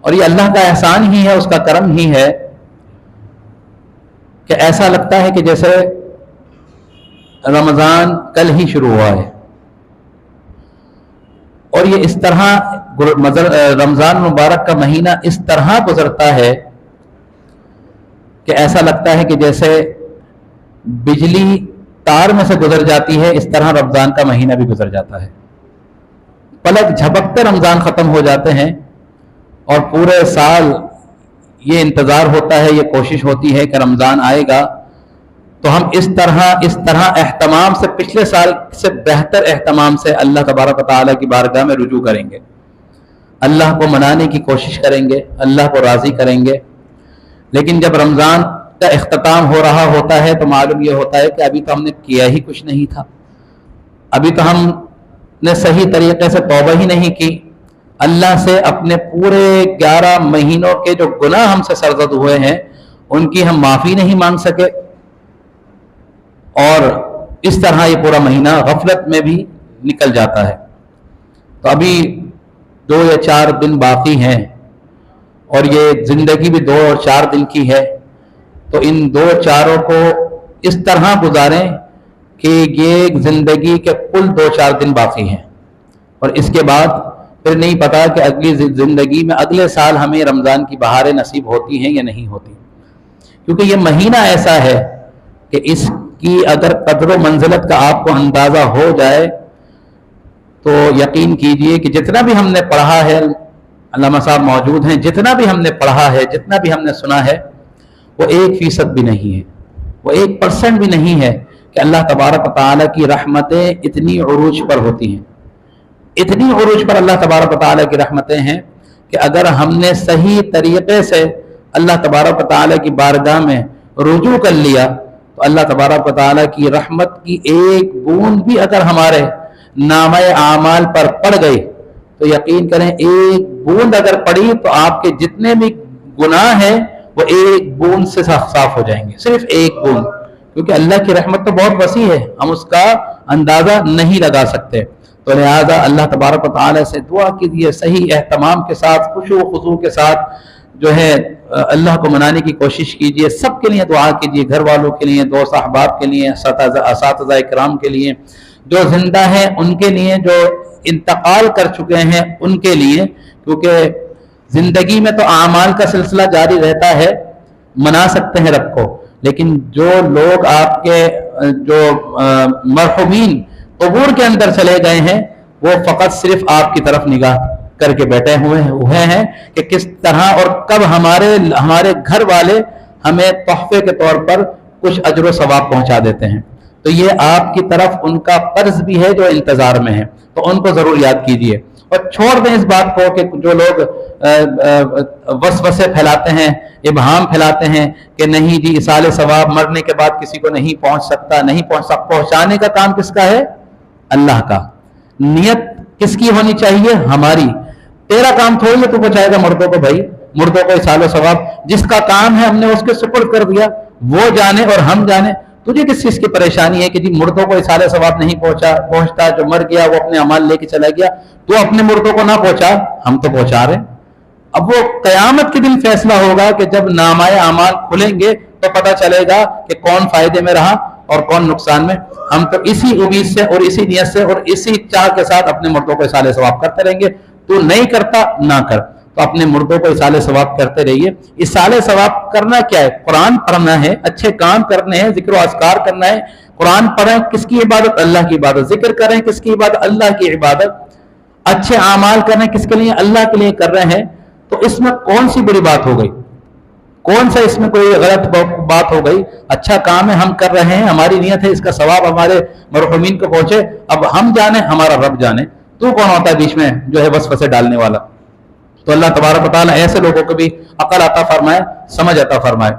اور یہ اللہ کا احسان ہی ہے، اس کا کرم ہی ہے کہ ایسا لگتا ہے کہ جیسے رمضان کل ہی شروع ہوا ہے. اور یہ اس طرح رمضان مبارک کا مہینہ اس طرح گزرتا ہے کہ ایسا لگتا ہے کہ جیسے بجلی تار میں سے گزر جاتی ہے، اس طرح رمضان کا مہینہ بھی گزر جاتا ہے. پلک جھپکتے رمضان ختم ہو جاتے ہیں اور پورے سال یہ انتظار ہوتا ہے، یہ کوشش ہوتی ہے کہ رمضان آئے گا تو ہم اس طرح اہتمام سے، پچھلے سال سے بہتر اہتمام سے اللہ تبارک و تعالیٰ کی بارگاہ میں رجوع کریں گے، اللہ کو منانے کی کوشش کریں گے، اللہ کو راضی کریں گے. لیکن جب رمضان کا اختتام ہو رہا ہوتا ہے تو معلوم یہ ہوتا ہے کہ ابھی تو ہم نے کیا ہی کچھ نہیں تھا، ابھی تو ہم نے صحیح طریقے سے توبہ ہی نہیں کی، اللہ سے اپنے پورے 11 مہینوں کے جو گناہ ہم سے سرزد ہوئے ہیں ان کی ہم معافی نہیں مانگ سکے، اور اس طرح یہ پورا مہینہ غفلت میں بھی نکل جاتا ہے. تو ابھی 2 یا 4 دن باقی ہیں اور یہ زندگی بھی 2 اور 4 دن کی ہے، تو ان 2-4 کو اس طرح گزاریں کہ یہ زندگی کے کل 2-4 دن باقی ہیں، اور اس کے بعد پھر نہیں پتا کہ اگلی زندگی میں اگلے سال ہمیں رمضان کی بہاریں نصیب ہوتی ہیں یا نہیں ہوتی. کیونکہ یہ مہینہ ایسا ہے کہ اس کی اگر قدر و منزلت کا آپ کو اندازہ ہو جائے تو یقین کیجئے کہ جتنا بھی ہم نے پڑھا ہے، علامہ صاحب موجود ہیں، جتنا بھی ہم نے پڑھا ہے، جتنا بھی ہم نے سنا ہے، وہ 1% بھی نہیں ہے، وہ 1% بھی نہیں ہے کہ اللہ تبارک و تعالیٰ کی رحمتیں اتنی عروج پر ہوتی ہیں. اتنی عروج پر اللہ تبارک و تعالیٰ کی رحمتیں ہیں کہ اگر ہم نے صحیح طریقے سے اللہ تبارک و تعالیٰ کی بارگاہ میں رجوع کر لیا تو اللہ تبارک و تعالیٰ کی رحمت کی ایک بوند بھی اگر ہمارے نامہ اعمال پر پڑ گئی تو یقین کریں ایک بوند اگر پڑی تو آپ کے جتنے بھی گناہ ہیں وہ ایک بوند سے صاف ہو جائیں گے، صرف ایک بوند. کیونکہ اللہ کی رحمت تو بہت وسیع ہے، ہم اس کا اندازہ نہیں لگا سکتے. تو لہٰذا اللہ تبارک و تعالیٰ سے دعا کیجیے، صحیح اہتمام کے ساتھ، خشوع و خضوع کے ساتھ جو ہے اللہ کو منانے کی کوشش کیجیے. سب کے لیے دعا کیجیے، گھر والوں کے لیے، دوست احباب کے لیے، اساتذہ کرام کے لیے، جو زندہ ہیں ان کے لیے، جو انتقال کر چکے ہیں ان کے لیے. کیونکہ زندگی میں تو اعمال کا سلسلہ جاری رہتا ہے، منا سکتے ہیں رب کو، لیکن جو لوگ آپ کے جو مرحومین قبور کے اندر چلے گئے ہیں وہ فقط صرف آپ کی طرف نگاہ کر کے بیٹھے ہوئے ہیں کہ کس طرح اور کب ہمارے گھر والے ہمیں تحفے کے طور پر کچھ اجر و ثواب پہنچا دیتے ہیں. تو یہ آپ کی طرف ان کا قرض بھی ہے جو انتظار میں ہے، تو ان کو ضرور یاد کیجیے. اور چھوڑ دیں اس بات کو کہ جو لوگ وسوسے پھیلاتے ہیں، ابہام پھیلاتے ہیں کہ نہیں جی ایصال ثواب مرنے کے بعد کسی کو نہیں پہنچ سکتا، پہنچانے کا کام کس کا ہے؟ اللہ کا. نیت کس کی ہونی چاہیے؟ ہماری. تیرا کام تھوڑی ہے تو پہنچائے گا مردوں کو، بھائی مردوں کو ایصال و ثواب جس کا کام ہے ہم نے اس کے سپرد کر دیا، وہ جانے اور ہم جانے. تجھے کس چیز کی پریشانی ہے کہ جی مردوں کو ایصال ثواب نہیں پہنچتا، جو مر گیا وہ اپنے اعمال لے کے چلا گیا، تو اپنے مردوں کو نہ پہنچا، ہم تو پہنچا رہے. اب وہ قیامت کے دن فیصلہ ہوگا کہ جب نامہ اعمال کھلیں گے تو پتہ چلے گا کہ کون فائدے میں رہا اور کون نقصان میں. ہم تو اسی امید سے اور اسی نیت سے اور اسی چاہ کے ساتھ اپنے مردوں کو ایصال ثواب کرتے رہیں گے. تو نہیں کرتا نہ کر، تو اپنے مردوں کو ایصال ثواب کرتے رہیے. ایصال ثواب کرنا کیا ہے؟ قرآن پڑھنا ہے، اچھے کام کرنے ہیں، ذکر و اذکار کرنا ہے. قرآن پڑھیں کس کی عبادت؟ اللہ کی عبادت. ذکر کریں کس کی عبادت؟ اللہ کی عبادت. اچھے اعمال کریں کس کے لیے؟ اللہ کے لیے کر رہے ہیں. تو اس میں کون سی بڑی بات ہو گئی؟ کون سا اس میں کوئی غلط بات ہو گئی؟ اچھا کام ہے، ہم کر رہے ہیں، ہماری نیت ہے اس کا ثواب ہمارے مرحومین کو پہنچے. اب ہم جانے، ہمارا رب جانے. تو کون ہوتا ہے بیچ میں جو ہے وسوسے ڈالنے والا؟ تو اللہ تبارک و تعالیٰ ایسے لوگوں کو بھی عقل عطا فرمائے، سمجھ عطا فرمائے.